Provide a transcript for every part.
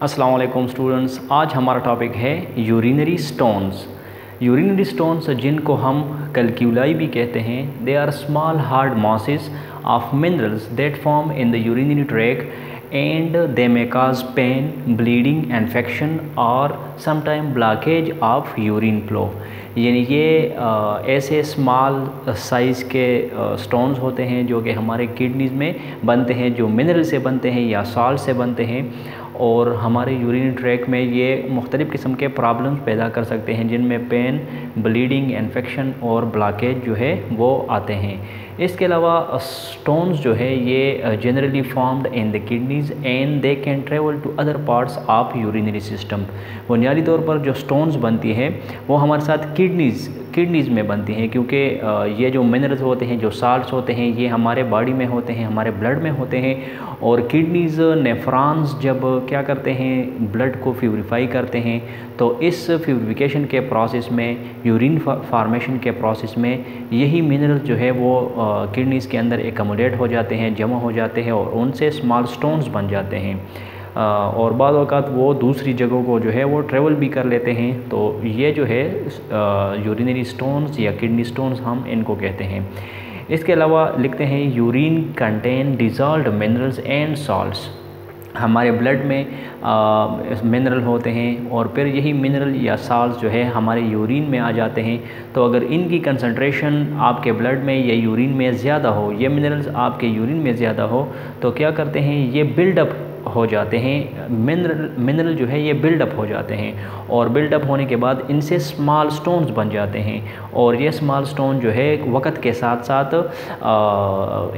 अस्सलाम वालेकुम स्टूडेंट्स, आज हमारा टॉपिक है यूरिनरी स्टोन्स। यूरिनरी स्टोन्स जिनको हम कैल्क्यूलाई भी कहते हैं, they are small hard masses of minerals that form in the urinary tract and they may cause pain, bleeding, infection और sometime blockage of urine flow. यानी ये ऐसे स्मॉल साइज़ के स्टोन्स होते हैं जो कि हमारे किडनीज़ में बनते हैं, जो मिनरल से बनते हैं या सॉल्ट से बनते हैं, और हमारे यूरिन ट्रैक में ये मुख्तलिफ़ किस्म के प्रॉब्लम्स पैदा कर सकते हैं, जिनमें पेन, ब्लीडिंग, इन्फेक्शन और ब्लॉकेज जो है वो आते हैं। इसके अलावा स्टोन्स जो है ये generally formed in the kidneys and they can travel to other parts of urinary system. बुनियादी तौर पर जो स्टोन्स बनती है वो हमारे साथ किडनीज़ में बनती हैं, क्योंकि ये जो मिनरल्स होते हैं, जो साल्ट्स होते हैं, ये हमारे बॉडी में होते हैं, हमारे ब्लड में होते हैं। और किडनीज़ नेफ्रॉन्स जब क्या करते हैं, ब्लड को प्यूरिफाई करते हैं, तो इस प्यूरिफिकेशन के प्रोसेस में, यूरिन फार्मेशन के प्रोसेस में यही मिनरल्स जो है वो किडनीज़ के अंदर एकमुलेट हो जाते हैं, जमा हो जाते हैं और उनसे स्मॉल स्टोन्स बन जाते हैं। और बाद वक़्त वो दूसरी जगहों को जो है वो ट्रेवल भी कर लेते हैं। तो ये जो है यूरिनरी स्टोन्स या किडनी स्टोन्स हम इनको कहते हैं। इसके अलावा लिखते हैं urine contain dissolved minerals and salts. हमारे ब्लड में मिनरल होते हैं और फिर यही मिनरल या सॉल्ट्स जो है हमारे यूरिन में आ जाते हैं। तो अगर इनकी कंसंट्रेशन आपके ब्लड में या यूरिन में ज़्यादा हो, ये मिनरल्स आपके यूरिन में ज़्यादा हो, तो क्या करते हैं, ये बिल्डअप हो जाते हैं। मिनरल जो है ये बिल्डअप हो जाते हैं और बिल्डअप होने के बाद इनसे स्मॉल स्टोन्स बन जाते हैं। और ये स्मॉल स्टोन जो है वक्त के साथ साथ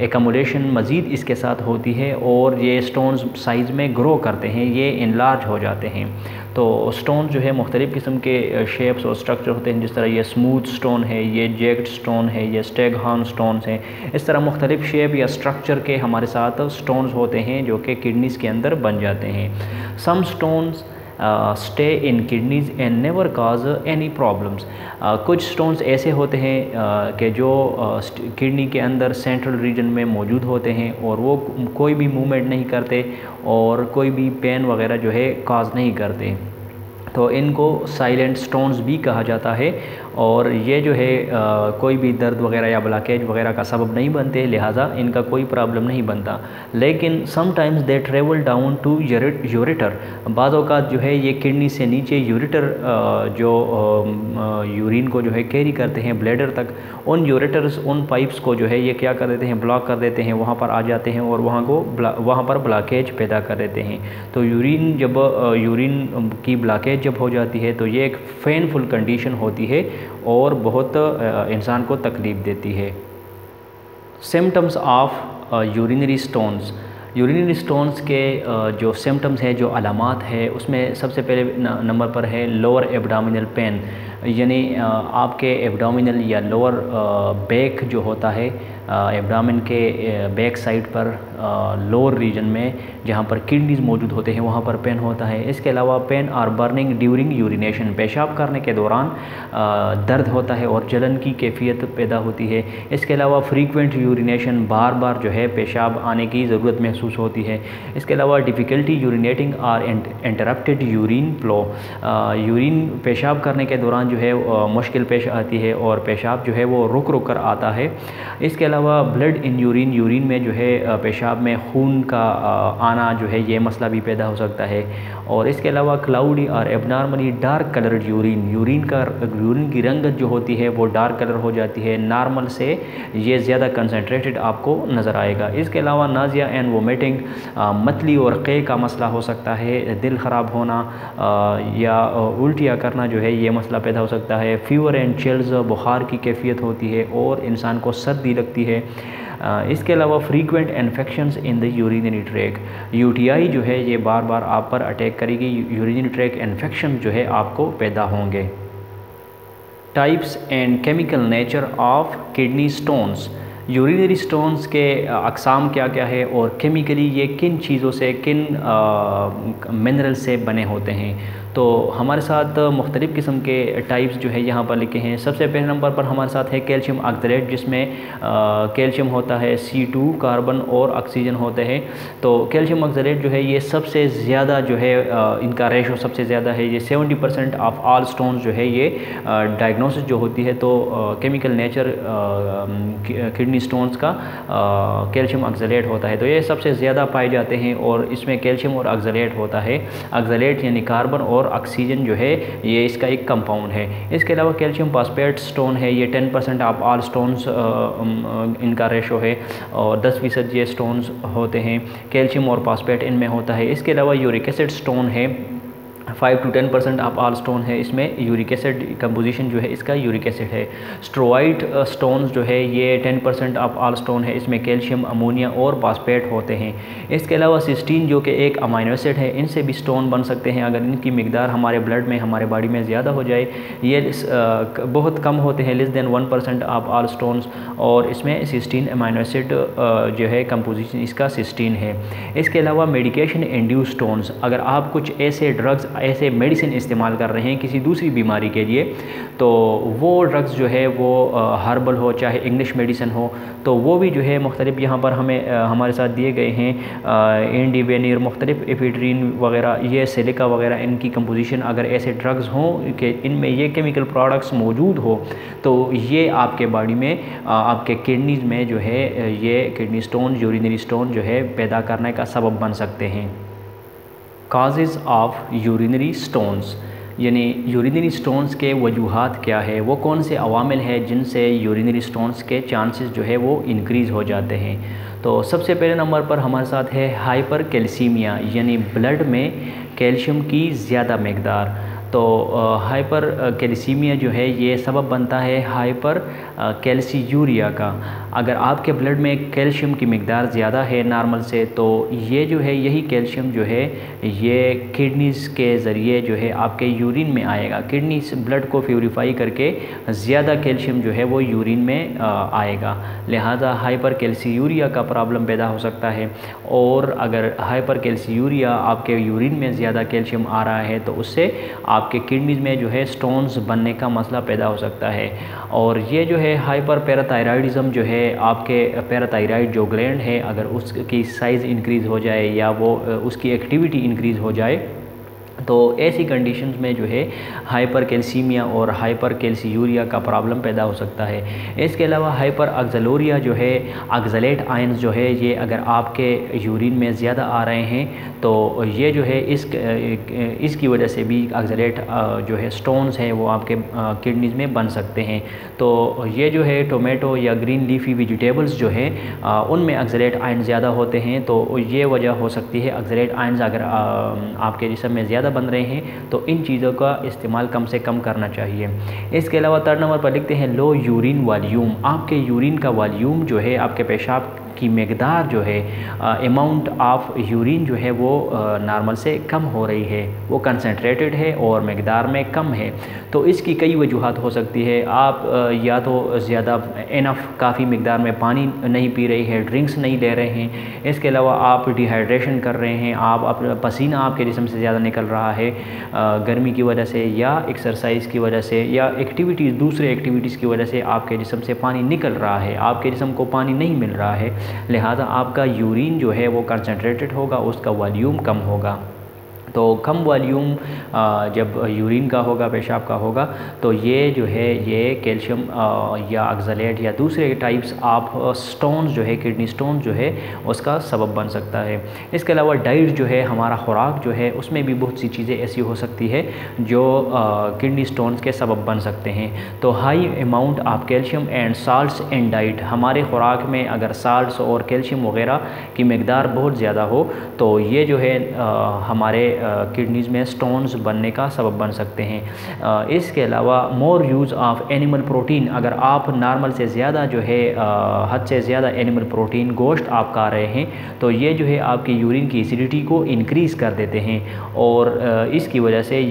एकमुलेशन मज़ीद इसके साथ होती है और ये स्टोन्स साइज़ में ग्रो करते हैं, ये इनलार्ज हो जाते हैं। तो स्टोन जो है मुख्तलिफ़ किस्म के शेप्स और स्ट्रक्चर होते हैं, जिस तरह ये स्मूथ स्टोन है, ये जैक्ड स्टोन है, ये स्टेगहॉर्न स्टोन्स हैं। इस तरह मुख्तलिफ़ शेप या स्ट्रक्चर के हमारे साथ स्टोन्स होते हैं जो कि किडनीज़ के अंदर बन जाते हैं। Some stones stay in kidneys and never cause any problems. कुछ स्टोन्स ऐसे होते हैं कि जो किडनी के अंदर सेंट्रल रीजन में मौजूद होते हैं और वो कोई भी मूवमेंट नहीं करते और कोई भी पेन वगैरह जो है काज नहीं करते। तो इनको साइलेंट स्टोन्स भी कहा जाता है और ये जो है कोई भी दर्द वगैरह या ब्लॉकेज वगैरह का सबब नहीं बनते, लिहाजा इनका कोई प्रॉब्लम नहीं बनता। लेकिन sometimes they travel down to ureter. बाद औक़ात जो है ये किडनी से नीचे यूरेटर जो यूरिन को जो है कैरी करते हैं ब्लैडर तक, उन यूरेटर्स, उन पाइप्स को जो है ये क्या कर देते हैं, ब्लॉक कर देते हैं, वहाँ पर आ जाते हैं और वहाँ पर ब्लॉकेज पैदा कर देते हैं। तो जब यूरिन की ब्लॉकेज जब हो जाती है तो ये एक पेनफुल कंडीशन होती है और बहुत इंसान को तकलीफ़ देती है। Symptoms of urinary stones. Urinary stones के जो सिम्टम्स हैं, जो अलामात है, उसमें सबसे पहले नंबर पर है लोअर एब्डोमिनल पेन। यानी आपके एब्डोमिनल या लोअर बैक जो होता है, एब्डोमिन के बैक साइड पर लोअर रीजन में जहाँ पर किडनीज़ मौजूद होते हैं वहाँ पर पेन होता है। इसके अलावा पेन और बर्निंग ड्यूरिंग यूरिनेशन, पेशाब करने के दौरान दर्द होता है और जलन की कैफियत पैदा होती है। इसके अलावा फ्रीक्वेंट यूरिनेशन, बार बार जो है पेशाब आने की ज़रूरत महसूस होती है। इसके अलावा डिफ़िकल्टी यूरिनेटिंग और इंटरप्टेड यूरिन फ्लो, यूरिन पेशाब करने के दौरान जो है मुश्किल पेश आती है और पेशाब जो है वो रुक रुक कर आता है। इसके अलावा ब्लड इन यूरिन, यूरिन में जो है पेशाब में खून का आना जो है ये मसला भी पैदा हो सकता है। और इसके अलावा क्लाउडी और abnormally dark coloured urine, urine की रंगत जो होती है वो डार्क कलर हो जाती है, नॉर्मल से ये ज़्यादा कंसनट्रेटेड आपको नज़र आएगा। इसके अलावा नाज़िया एंड वोमिटिंग, मतली और क़े का मसला हो सकता है, दिल ख़राब होना या उल्टियाँ करना जो है ये मसला पैदा हो सकता है। फीवर एंड चिल्स, बुखार की कैफियत होती है और इंसान को सर्दी लगती है। इसके अलावा frequent infections in the urinary track, UTI जो है ये बार बार आप पर अटैक करेगी, यूरिनरी ट्रैक इन्फेक्शन जो है आपको पैदा होंगे। Types and chemical nature of kidney stones. Urinary stones के अक़साम क्या क्या है और केमिकली ये किन चीज़ों से, किन मिनरल से बने होते हैं। तो हमारे साथ मुख्तलिफ़ किस्म के टाइप्स जो है यहाँ पर लिखे हैं। सबसे पहले नंबर पर हमारे साथ है कैल्शियम ऑक्सलेट, जिसमें कैल्शियम होता है, C2 कार्बन और ऑक्सीजन होते हैं। तो कैल्शियम ऑक्सलेट जो है ये सबसे ज़्यादा जो है इनका रेशो सबसे ज़्यादा है। ये 70% ऑफ ऑल स्टोन्स जो है ये डायग्नोसिस जो होती है तो केमिकल नेचर किडनी स्टोन्स का कैल्शियम ऑक्सलेट होता है। तो ये सबसे ज़्यादा पाए जाते हैं और इसमें कैल्शियम और ऑक्सलेट होता है। ऑक्सलेट यानी कार्बन और ऑक्सीजन जो है ये इसका एक कंपाउंड है। इसके अलावा कैल्शियम फॉस्फेट स्टोन है, ये 10% ऑफ ऑल स्टोन्स इनका रेशो है और 10% ये स्टोन्स होते हैं। कैल्शियम और फॉस्फेट इनमें होता है। इसके अलावा यूरिक एसिड स्टोन है, 5 to 10% ऑफ ऑल स्टोन है। इसमें यूरिक एसिड कंपोजिशन जो है इसका यूरिक एसिड है। स्ट्रोइड स्टोन्स जो है ये 10% ऑफ ऑल स्टोन है। इसमें कैल्शियम, अमोनिया और फॉस्फेट होते हैं। इसके अलावा सिस्टीन जो कि एक अमाइनो एसिड है, इनसे भी स्टोन बन सकते हैं अगर इनकी मिकदार हमारे ब्लड में, हमारे बॉडी में ज़्यादा हो जाए। ये बहुत कम होते हैं, less than 1% of all stones, और इसमें सिस्टीन अमाइनो एसिड जो है कंपोजिशन इसका सिस्टीन है। इसके अलावा मेडिकेशन इंड्यूस स्टोन्स, अगर आप कुछ ऐसे ड्रग्स, ऐसे मेडिसिन इस्तेमाल कर रहे हैं किसी दूसरी बीमारी के लिए, तो वो ड्रग्स जो है वो हर्बल हो चाहे इंग्लिश मेडिसिन हो, तो वो भी जो है मुख्तलिफ यहाँ पर हमें हमारे साथ दिए गए हैं। इंडिवेनियर, मुख्तलिफ एफिड्रीन वगैरह, ये सिलिका वगैरह, इनकी कंपोजिशन अगर ऐसे ड्रग्स हों कि इनमें ये केमिकल प्रोडक्ट्स मौजूद हो तो ये आपके बॉडी में, आपके किडनीज़ में जो है ये किडनी स्टोन, यूरिनरी स्टोन जो है पैदा करने का सबब बन सकते हैं। काजेज़ ऑफ यूरिनरी स्टोन्स, यानी यूरिनरी स्टोन्स के वजूहात क्या है, वो कौन से अवामिल हैं जिनसे यूरिनरी स्टोन्स के चांसेस जो है वो इंक्रीज़ हो जाते हैं। तो सबसे पहले नंबर पर हमारे साथ है हाइपर कैल्सीमिया, यानी ब्लड में कैल्शियम की ज़्यादा मकदार। तो हाइपर कैल्सीमिया जो है ये सबब बनता है हाइपर कैल्सीयूरिया का। अगर आपके ब्लड में कैल्शियम की मकदार ज़्यादा है नॉर्मल से, तो ये जो है यही कैल्शियम जो है ये किडनीज़ के ज़रिए जो है आपके यूरिन में आएगा। किडनीज ब्लड को प्यूरीफाई करके ज़्यादा कैल्शियम जो है वो यूरिन में आएगा, लिहाजा हाइपर कैल्सीयूरिया का प्रॉब्लम पैदा हो सकता है। और अगर हाइपर कैल्सीयूरिया आपके यूरिन में ज़्यादा कैल्शियम आ रहा है तो उससे आपके किडनीज में जो है स्टोन्स बनने का मसला पैदा हो सकता है। और ये जो है हाइपर पैराथायराइडिज़म जो है, आपके पैराथायराइड जो ग्लैंड है अगर उसकी साइज़ इंक्रीज़ हो जाए या वो उसकी एक्टिविटी इंक्रीज़ हो जाए, तो ऐसी कंडीशंस में जो है हाइपर कैल्सीमिया और हाइपर कैल्सीयूरिया का प्रॉब्लम पैदा हो सकता है। इसके अलावा हाइपर ऑक्सलोरिया जो है, ऑक्सलेट आयंस जो है ये अगर आपके यूरिन में ज़्यादा आ रहे हैं तो ये जो है इसकी वजह से भी ऑक्सलेट जो है स्टोन्स हैं वो आपके किडनीज़ में बन सकते हैं। तो ये जो है टोमेटो या ग्रीन लीफी वेजिटेबल्स जो है उनमें ऑक्सलेट आयन ज़्यादा होते हैं, तो ये वजह हो सकती है। ऑक्सलेट आयंस अगर आपके जिस्म में ज़्यादा बन रहे हैं तो इन चीज़ों का इस्तेमाल कम से कम करना चाहिए। इसके अलावा थर्ड नंबर पर लिखते हैं लो यूरिन वॉल्यूम, आपके यूरिन का वॉल्यूम जो है, आपके पेशाब की मकदार जो है, अमाउंट ऑफ यूरिन जो है वो नॉर्मल से कम हो रही है, वो कंसनट्रेटेड है और मकदार में कम है। तो इसकी कई वजूहात हो सकती है। आप या तो ज़्यादा इनफ काफ़ी मकदार में पानी नहीं पी रही है, ड्रिंक्स नहीं ले रहे हैं। इसके अलावा आप डिहाइड्रेशन कर रहे हैं, आप पसीना आपके जिस्म से ज़्यादा निकल रहा है गर्मी की वजह से या एक्सरसाइज़ की वजह से या एक्टिविटीज़, दूसरे एक्टिविटीज़ की वजह से आपके जिस्म से पानी निकल रहा है, आपके जिस्म को पानी नहीं मिल रहा है, लिहाजा आपका यूरिन जो है वो कंसनट्रेटेड होगा, उसका वॉल्यूम कम होगा। तो कम वॉल्यूम जब यूरिन का होगा, पेशाब का होगा, तो ये जो है ये कैल्शियम या ऑक्सलेट या दूसरे टाइप्स ऑफ स्टोन्स जो है, किडनी स्टोन जो है उसका सबब बन सकता है। इसके अलावा डाइट जो है, हमारा खुराक जो है, उसमें भी बहुत सी चीज़ें ऐसी हो सकती है जो किडनी स्टोन्स के सबब बन सकते हैं। तो high amount of calcium and salts in diet, हमारे खुराक में अगर साल्ट्स और कैल्शियम वगैरह की मकदार बहुत ज़्यादा हो तो ये जो है हमारे किडनीज़ में स्टोन्स बनने का सबब बन सकते हैं। इसके अलावा मोर यूज़ ऑफ एनिमल प्रोटीन, अगर आप नॉर्मल से ज़्यादा जो है हद से ज़्यादा एनिमल प्रोटीन गोश्त आप खा रहे हैं, तो ये जो है आपकी यूरिन की एसिडिटी को इंक्रीज़ कर देते हैं। और इसकी वजह से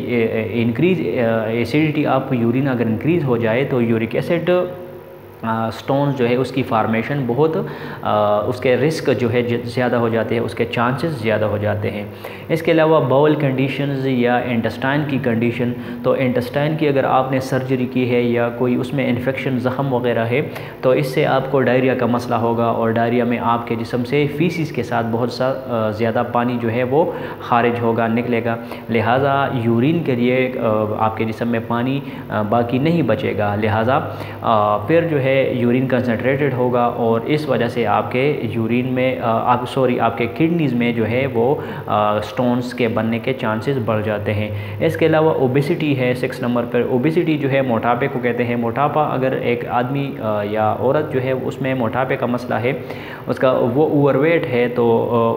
एसिडिटी आप यूरिन अगर इंक्रीज़ हो जाए तो यूरिक एसिड स्टोन्स जो है उसकी फार्मेशन बहुत उसके रिस्क जो है ज़्यादा हो जाते हैं, उसके चांसेस ज़्यादा हो जाते हैं। इसके अलावा बाउल कंडीशंस या इंटेस्टाइन की कंडीशन, तो इंटेस्टाइन की अगर आपने सर्जरी की है या कोई उसमें इन्फेक्शन ज़ख़म वगैरह है तो इससे आपको डायरिया का मसला होगा, और डायरिया में आपके जिस्म से फीसिस के साथ बहुत सा ज़्यादा पानी जो है वो खारिज होगा, निकलेगा। लिहाजा यूरिन के लिए आपके जिस्म में पानी बाकी नहीं बचेगा, लिहाजा फिर जो है यूरिन कंसनट्रेटेड होगा, और इस वजह से आपके यूरिन में आपके किडनीज़ में जो है वो स्टोन्स के बनने के चांसेस बढ़ जाते हैं। इसके अलावा ओबेसिटी है 6 नंबर पर। ओबेसिटी जो है मोटापे को कहते हैं। मोटापा अगर एक आदमी या औरत जो है उसमें मोटापे का मसला है, उसका वो ओवरवेट है, तो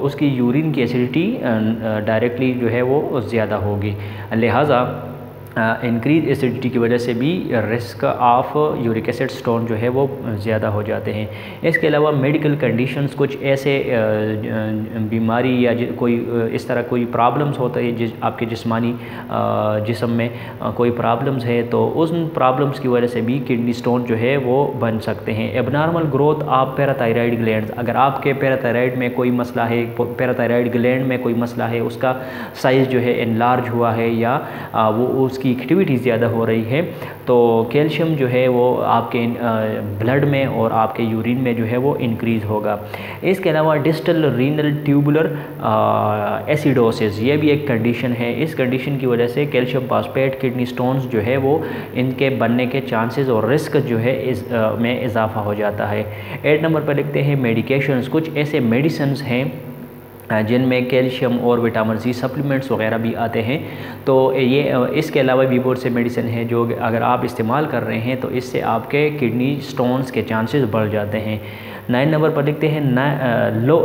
उसकी यूरिन की एसिडिटी डायरेक्टली जो है वो ज़्यादा होगी। लिहाजा इंक्रीज एसिडिटी की वजह से भी risk of uric acid stone जो है वो ज़्यादा हो जाते हैं। इसके अलावा मेडिकल कंडीशंस, कुछ ऐसे बीमारी या कोई इस तरह कोई प्रॉब्लम्स होते हैं आपके जिस्मानी जिस्म में कोई प्रॉब्लम्स है, तो उन प्रॉब्लम्स की वजह से भी किडनी स्टोन जो है वो बन सकते हैं। Abnormal growth of parathyroid glands, अगर आपके पैराथायराइड में कोई मसला है, पैराथायराइड ग्लैंड में कोई मसला है, उसका साइज़ जो है इनलार्ज हुआ है या वो उसकी एक्टिविटी ज़्यादा हो रही है, तो कैल्शियम जो है वो आपके ब्लड में और आपके यूरिन में जो है वो इंक्रीज़ होगा। इसके अलावा डिस्टल रीनल ट्यूबुलर एसिडोसिस, ये भी एक कंडीशन है। इस कंडीशन की वजह से कैल्शियम फॉस्फेट किडनी स्टोन्स जो है वो इनके बनने के चांसेस और रिस्क जो है में इजाफा हो जाता है। 8 नंबर पर लिखते हैं मेडिकेशंस, कुछ ऐसे मेडिसिन्स हैं जिनमें कैल्शियम और विटामिन सी सप्लीमेंट्स वगैरह भी आते हैं, तो ये इसके अलावा भी बहुत से मेडिसिन हैं जो अगर आप इस्तेमाल कर रहे हैं तो इससे आपके किडनी स्टोन्स के चांसेस बढ़ जाते हैं। 9 नंबर पर लिखते हैं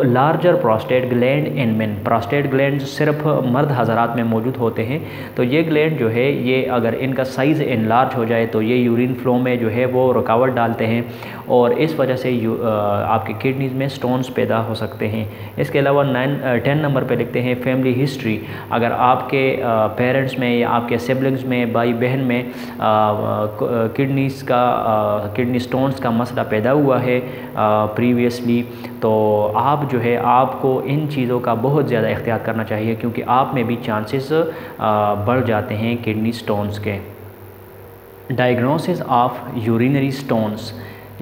larger prostate gland in main. Prostate gland सिर्फ मर्द हज़रात में मौजूद होते हैं, तो ये ग्लैंड जो है ये अगर इनका साइज़ इनलार्ज हो जाए तो ये यूरिन फ्लो में जो है वो रुकावट डालते हैं, और इस वजह से आपके किडनीज़ में स्टोन्स पैदा हो सकते हैं। इसके अलावा 10 नंबर पर लिखते हैं फैमिली हिस्ट्री। अगर आपके पेरेंट्स में या आपके सिबलिंग्स में, भाई बहन में किडनी स्टोन्स का मसला पैदा हुआ है प्रीवियसली, तो आप जो है आपको इन चीज़ों का बहुत ज़्यादा एहतियात करना चाहिए, क्योंकि आप में भी चांसेस बढ़ जाते हैं किडनी स्टोन्स के। डायग्नोसिस ऑफ यूरिनरी स्टोन्स,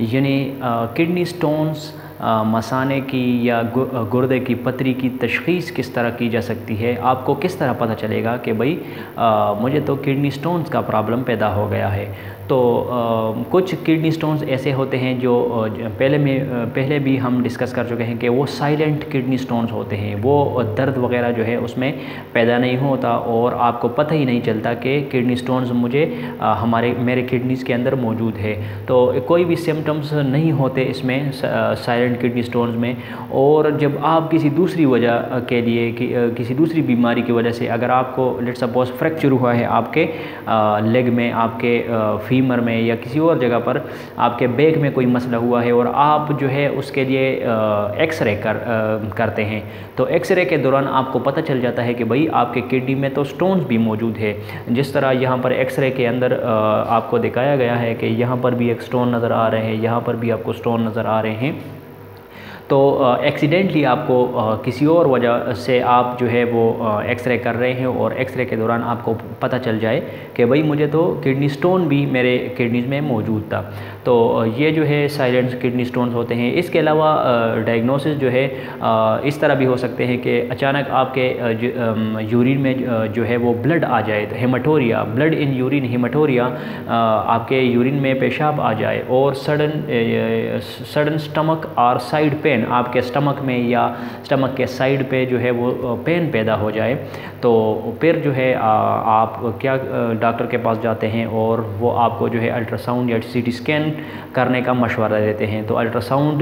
यानी किडनी स्टोन्स मसाने की या गुर्दे की पथरी की तशख़ीस किस तरह की जा सकती है, आपको किस तरह पता चलेगा कि भाई मुझे तो किडनी स्टोन्स का प्रॉब्लम पैदा हो गया है। तो कुछ किडनी स्टोन्स ऐसे होते हैं जो पहले भी हम डिस्कस कर चुके हैं कि वो साइलेंट किडनी स्टोन्स होते हैं, वो दर्द वगैरह जो है उसमें पैदा नहीं होता और आपको पता ही नहीं चलता कि किडनी स्टोन्स मेरे किडनीज़ के अंदर मौजूद है। तो कोई भी सिम्टम्स नहीं होते इसमें साइलेंट किडनी स्टोन्स में, और जब आप किसी दूसरी वजह के लिए किसी दूसरी बीमारी की वजह से अगर आपको लेट्स सपोज फ्रैक्चर हुआ है आपके लेग में, आपके फीमर में या किसी और जगह पर आपके बैक में कोई मसला हुआ है और आप जो है उसके लिए एक्सरे करते हैं, तो एक्सरे के दौरान आपको पता चल जाता है कि भाई आपके किडनी में तो स्टोन्स भी मौजूद है। जिस तरह यहाँ पर एक्सरे के अंदर आपको दिखाया गया है कि यहाँ पर भी एक स्टोन नज़र आ रहे हैं, यहाँ पर भी आपको स्टोन नज़र आ रहे हैं, तो एक्सीडेंटली आपको किसी और वजह से आप जो है वो एक्सरे कर रहे हैं और एक्सरे के दौरान आपको पता चल जाए कि भाई मुझे तो किडनी स्टोन भी मेरे किडनीज़ में मौजूद था, तो ये जो है साइलेंट किडनी स्टोन्स होते हैं। इसके अलावा डायग्नोसिस जो है इस तरह भी हो सकते हैं कि अचानक आपके यूरिन में जो है वो ब्लड आ जाए, तो हेमाटोरिया, ब्लड इन यूरिन हेमाटोरिया, आपके यूरिन में पेशाब आ जाए, और सडन स्टमक और साइड पेन, आपके स्टमक में या स्टमक के साइड पे जो है वो पेन पैदा हो जाए, तो फिर जो है आप क्या डॉक्टर के पास जाते हैं और वो आपको जो है अल्ट्रासाउंड या सीटी स्कैन करने का मशवरा देते हैं। तो अल्ट्रासाउंड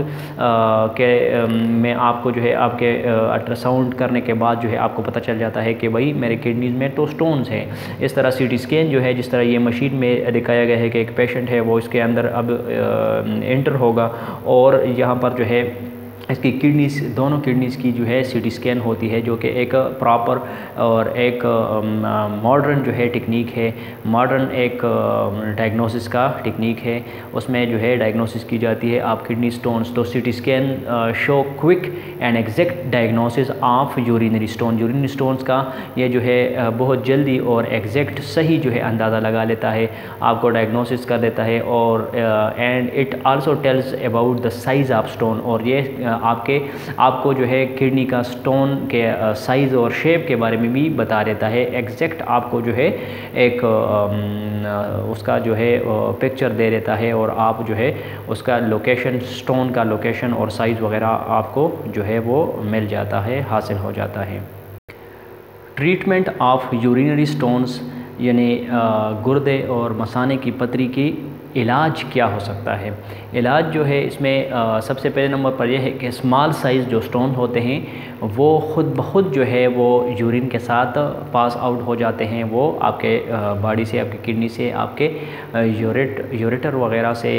में आपको जो है आपके अल्ट्रासाउंड करने के बाद जो है आपको पता चल जाता है कि भाई मेरे किडनीज़ में तो स्टोन्स हैं। इस तरह सीटी स्कैन जो है, जिस तरह ये मशीन में दिखाया गया है कि एक पेशेंट है वो इसके अंदर अब एंटर होगा और यहाँ पर जो है इसकी किडनीज, दोनों किडनीज़ की जो है सीटी स्कैन होती है, जो कि एक प्रॉपर और एक मॉडर्न जो है टेक्निक है, मॉडर्न एक डायग्नोसिस का टेक्निक है। उसमें जो है डायग्नोसिस की जाती है आप किडनी स्टोन्स। तो CT scan show quick and exact diagnosis of urinary stone. Urinary stones का ये जो है बहुत जल्दी और एग्जैक्ट सही जो है अंदाज़ा लगा लेता है, आपको डायग्नोसिस कर देता है। और and it also tells about the size of stone, और ये आपको जो है किडनी का स्टोन के साइज़ और शेप के बारे में भी बता देता है। एग्जैक्ट आपको जो है एक उसका जो है पिक्चर दे देता है, और आप जो है उसका लोकेशन, स्टोन का लोकेशन और साइज़ वगैरह आपको जो है वो मिल जाता है, हासिल हो जाता है। ट्रीटमेंट ऑफ यूरिनरी स्टोन्स यानी गुर्दे और मसाने की पथरी की इलाज क्या हो सकता है। इलाज जो है इसमें सबसे पहले नंबर पर यह है कि स्मॉल साइज़ जो स्टोन होते हैं वो ख़ुद ब खुद जो है वो यूरिन के साथ पास आउट हो जाते हैं। वो आपके बॉडी से, आपकी किडनी से, आपके यूरेटर वगैरह से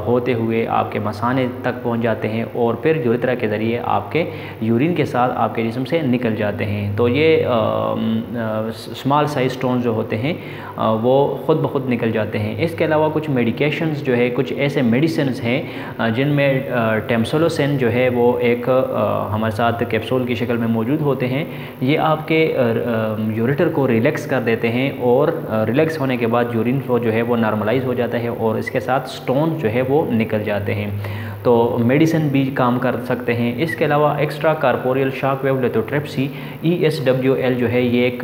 होते हुए आपके मसाने तक पहुंच जाते हैं, और फिर यूरेथ्रा के ज़रिए आपके यूरिन के साथ आपके जिस्म से निकल जाते हैं। तो ये स्मॉल साइज़ स्टोन जो होते हैं वो ख़ुद ब खुद निकल जाते हैं। इसके अलावा कुछ मेडिकेशंस जो है, कुछ ऐसे मेडिसिन्स हैं जिनमें टेम्सोलोसिन जो है वो एक हमारे साथ कैप्सूल की शक्ल में मौजूद होते हैं। ये आपके यूरेटर को रिलैक्स कर देते हैं, और रिलैक्स होने के बाद यूरिन फ्लो जो है वो नॉर्मलाइज हो जाता है, और इसके साथ स्टोन जो है वो निकल जाते हैं। तो मेडिसिन भी काम कर सकते हैं। इसके अलावा extra corporeal shock wave lithotripsy ESWL जो है ये एक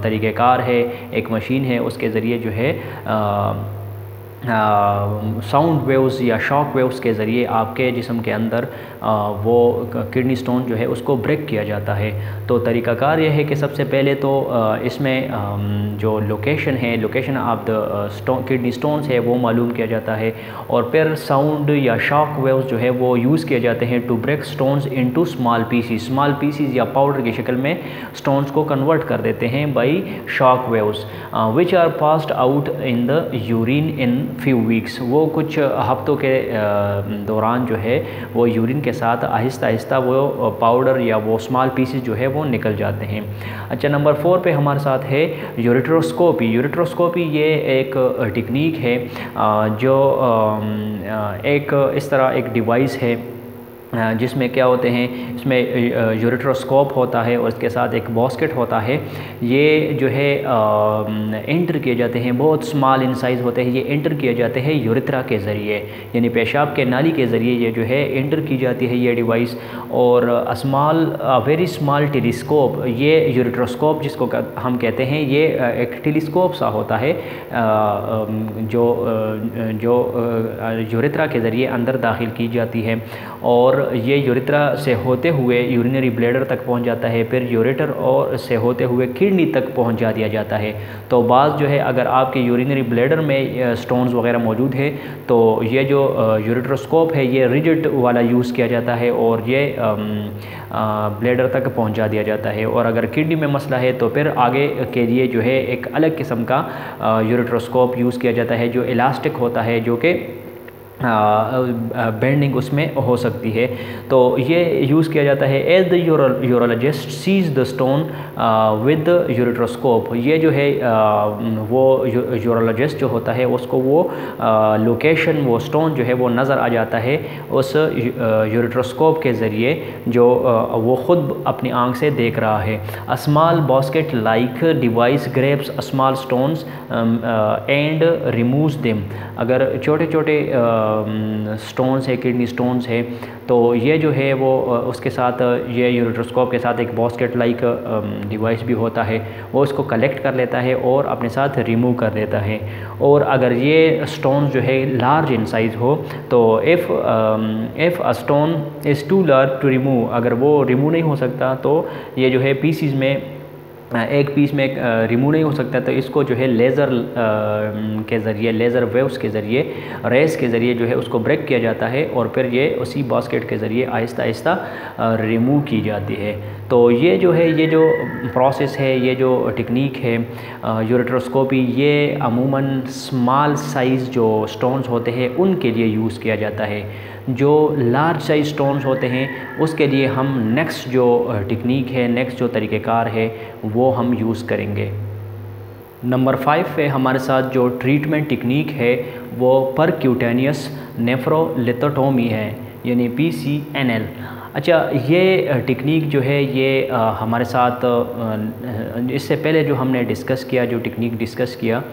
तरीक़ेकार है, एक मशीन है, उसके ज़रिए जो है साउंड वेव्स या शॉक वेव्स के ज़रिए आपके जिस्म के अंदर वो किडनी स्टोन जो है उसको ब्रेक किया जाता है। तो तरीक़ाकार यह है कि सबसे पहले तो इसमें जो लोकेशन है, location of the kidney stones है वो मालूम किया जाता है, और फिर साउंड या शॉक वेव्स जो है वो यूज़ किए जाते हैं to break stones into small pieces या पाउडर की शक्ल में स्टोन्स को कन्वर्ट कर देते हैं by shock waves which are passed out in the urine in few weeks. वो कुछ हफ्तों के दौरान जो है वो यूरिन के साथ आहिस्ता आहिस्ता वो पाउडर या वो स्मॉल पीसेस जो है वो निकल जाते हैं। अच्छा, नंबर 4 पे हमारे साथ है यूरेट्रोस्कोपी। यूरेट्रोस्कोपी ये एक टेक्निक है जो एक इस तरह एक डिवाइस है जिसमें क्या होते हैं, इसमें यूरेट्रोस्कोप होता है और इसके साथ एक बास्केट होता है। ये जो है एंटर किए जाते हैं, बहुत स्मॉल इन साइज़ होते हैं। ये एंटर किए जाते हैं यूरेथ्रा के ज़रिए, यानी पेशाब के नाली के ज़रिए ये जो है एंटर की जाती है ये डिवाइस। और वेरी स्मॉल टेलीस्कोप, ये यूरेट्रोस्कोप जिसको हम कहते हैं, ये एक टेलीस्कोप सा होता है जो यूरेथ्रा के ज़रिए अंदर दाखिल की जाती है, और ये यूरेथ्रा से होते हुए यूरिनरी ब्लैडर तक पहुंच जाता है, फिर यूरेटर और से होते हुए किडनी तक पहुंचा दिया जाता है। तो बाज़ जो है अगर आपके यूरिनरी ब्लैडर में स्टोन्स वगैरह मौजूद है तो ये जो यूरेट्रोस्कोप है ये रिजिड वाला यूज़ किया जाता है और ये ब्लैडर तक पहुंचा दिया जाता है। और अगर किडनी में मसला है तो फिर आगे के लिए जो है एक अलग किस्म का यूरेट्रोस्कोप यूज़ किया जाता है जो इलास्टिक होता है, जो कि बेंडिंग उसमें हो सकती है। तो ये यूज़ किया जाता है as the urologist sees the stone with ureteroscope. ये जो है वो यूरोलॉजिस्ट जो होता है उसको वो लोकेशन, वो स्टोन जो है वो नज़र आ जाता है उस यूरेट्रोस्कोप के ज़रिए जो वो ख़ुद अपनी आंख से देख रहा है। A small basket like device grabs a small stones and removes them. अगर छोटे छोटे स्टोन्स है, किडनी स्टोन्स है, तो ये जो है वो उसके साथ ये यूरेट्रोस्कोप के साथ एक बास्केट लाइक डिवाइस भी होता है, वो इसको कलेक्ट कर लेता है और अपने साथ रिमूव कर देता है। और अगर ये स्टोन जो है लार्ज इन साइज़ हो तो if a stone is too large to remove, अगर वो रिमूव नहीं हो सकता तो ये जो है पीसीज में एक पीस में रिमूव नहीं हो सकता, तो इसको जो है लेज़र के ज़रिए, लेज़र वेव्स के ज़रिए, रेस के ज़रिए जो है उसको ब्रेक किया जाता है और फिर ये उसी बास्केट के ज़रिए आहिस्ता आहिस्ता रिमूव की जाती है। तो ये जो है, ये जो प्रोसेस है, ये जो टेक्निक है यूरेट्रोस्कोपी, ये अमूमन स्मॉल साइज़ जो स्टोन्स होते हैं उनके लिए यूज़ किया जाता है। जो लार्ज साइज स्टोन्स होते हैं उसके लिए हम नेक्स्ट जो टेक्निक है, नेक्स्ट जो तरीक़ेकार है वो हम यूज़ करेंगे। नंबर 5 पे हमारे साथ जो ट्रीटमेंट टेक्निक है वो परक्यूटेनियस नेफ्रोलिथोटोमी है, यानी PCNL। अच्छा, ये टेक्निक जो है ये हमारे साथ इससे पहले जो हमने डिस्कस किया, जो टेक्निक डिस्कस किया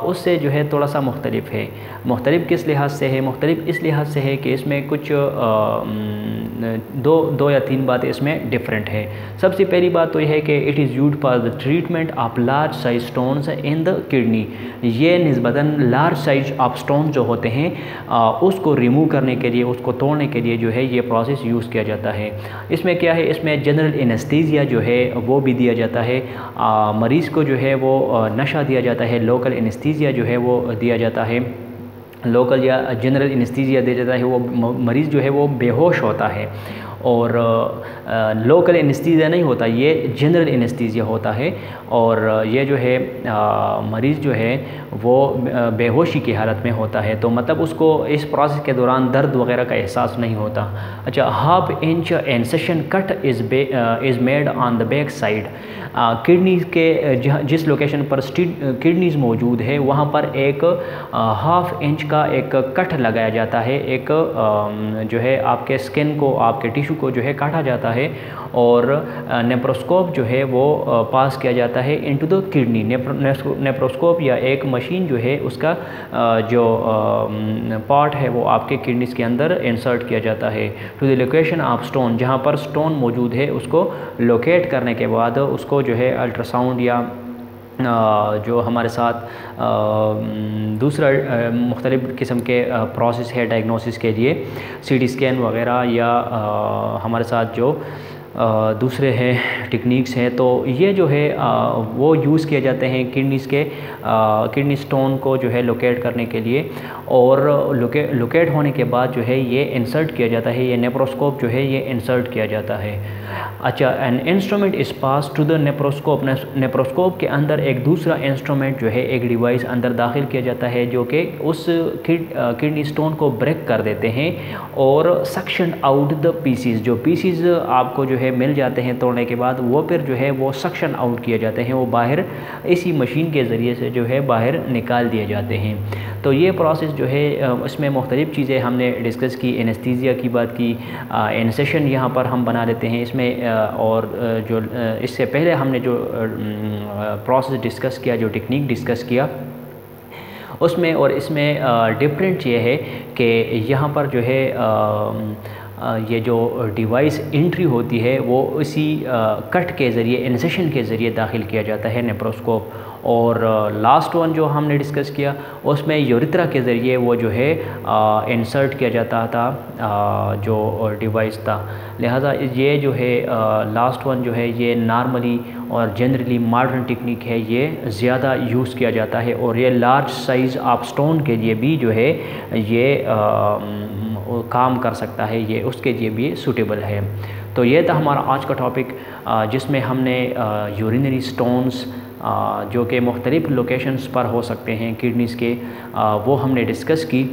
उससे जो है थोड़ा सा मुख्तलिफ है। मुख्तलिफ किस लिहाज से है? मुख्तलिफ इस लिहाज से है कि इसमें कुछ दो या तीन बातें इसमें डिफरेंट है। सबसे पहली बात तो यह है कि it is used for the treatment of large size stones in the kidney. ये निस्बतन लार्ज साइज ऑफ स्टोन जो होते हैं उसको रिमूव करने के लिए, उसको तोड़ने के लिए जो है ये प्रोसेस यूज़ किया जाता है। इसमें क्या है, इसमें जनरल एनेस्थीसिया जो है वो भी दिया जाता है, मरीज़ को जो है वो नशा दिया जाता है, लोकल एनेस्थीसिया जो है वो दिया जाता है, लोकल या जनरल एनेस्थीसिया दिया जाता है। वो मरीज़ जो है वो बेहोश होता है और लोकल एनेस्थीसिया नहीं होता, ये जनरल एनेस्थीसिया होता है। और ये जो है मरीज़ जो है वो बेहोशी की हालत में होता है, तो मतलब उसको इस प्रोसेस के दौरान दर्द वगैरह का एहसास नहीं होता। अच्छा, 1/2 inch incision cut is made on the back side. Kidney के जिस लोकेशन पर किडनीज़ मौजूद है वहाँ पर एक 1/2 इंच का एक कट लगाया जाता है, एक जो है आपके स्किन को, आपके टिश्यू को जो है काटा जाता है और नेप्रोस्कोप जो है वो पास किया जाता है इनटू द किडनी। नेप्रोस्कोप या एक मशीन जो है उसका जो पार्ट है वो आपके किडनीज़ के अंदर इंसर्ट किया जाता है to the location of stone. जहाँ पर स्टोन मौजूद है उसको लोकेट करने के बाद उसको जो है अल्ट्रासाउंड या जो हमारे साथ दूसरा मुख्तलिफ़ किस्म के प्रोसेस है डायग्नोसिस के लिए, CT स्कैन वगैरह या हमारे साथ जो दूसरे हैं टेक्निक्स हैं, तो ये जो है वो यूज़ किए जाते हैं किडनी स्टोन को जो है लोकेट करने के लिए। और लोकेट होने के बाद जो है ये इंसर्ट किया जाता है, ये नेप्रोस्कोप जो है ये इंसर्ट किया जाता है। अच्छा, an instrument is pass to the nephroscope. Nephroscope के अंदर एक दूसरा इंस्ट्रूमेंट जो है, एक डिवाइस अंदर दाखिल किया जाता है जो कि उस किडनी स्टोन को ब्रेक कर देते हैं और सक्शन आउट द पीसीज। जो पीसीज आपको जो है मिल जाते हैं तोड़ने के बाद, वो फिर जो है वो सक्शन आउट किए जाते हैं, वो बाहर इसी मशीन के ज़रिए से जो है बाहर निकाल दिए जाते हैं। तो ये प्रोसेस जो है इसमें मुख्तलिफ़ चीज़ें हमने डिस्कस की, एनेस्थीसिया की बात की, इंसेशन यहाँ पर हम बना लेते हैं इसमें, और जो इससे पहले हमने जो प्रोसेस डिस्कस किया, जो टेक्निक डिस्कस किया उसमें और इसमें डिफरेंट ये है कि यहाँ पर जो है ये जो डिवाइस एंट्री होती है वो इसी कट के ज़रिए, इंसेशन के ज़रिए दाखिल किया जाता है नेप्रोस्कोप। और लास्ट वन जो हमने डिस्कस किया उसमें यूरेथ्रा के ज़रिए वो जो है इंसर्ट किया जाता था जो डिवाइस था। लिहाजा ये जो है लास्ट वन जो है ये नॉर्मली और जनरली मॉडर्न टेक्निक है, ये ज़्यादा यूज़ किया जाता है और ये लार्ज साइज़ ऑफ स्टोन के लिए भी जो है ये काम कर सकता है, ये उसके लिए भी सूटेबल है। तो ये था हमारा आज का टॉपिक जिसमें हमने यूरिनरी स्टोन्स जो कि मुख्तलिफ़ लोकेशंस पर हो सकते हैं किडनीज़ के, वो हमने डिस्कस की।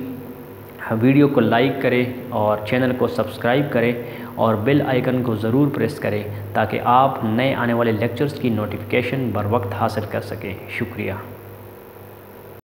वीडियो को लाइक करें और चैनल को सब्सक्राइब करें और बेल आइकन को ज़रूर प्रेस करें ताकि आप नए आने वाले लेक्चर्स की नोटिफिकेशन बर वक्त हासिल कर सकें। शुक्रिया।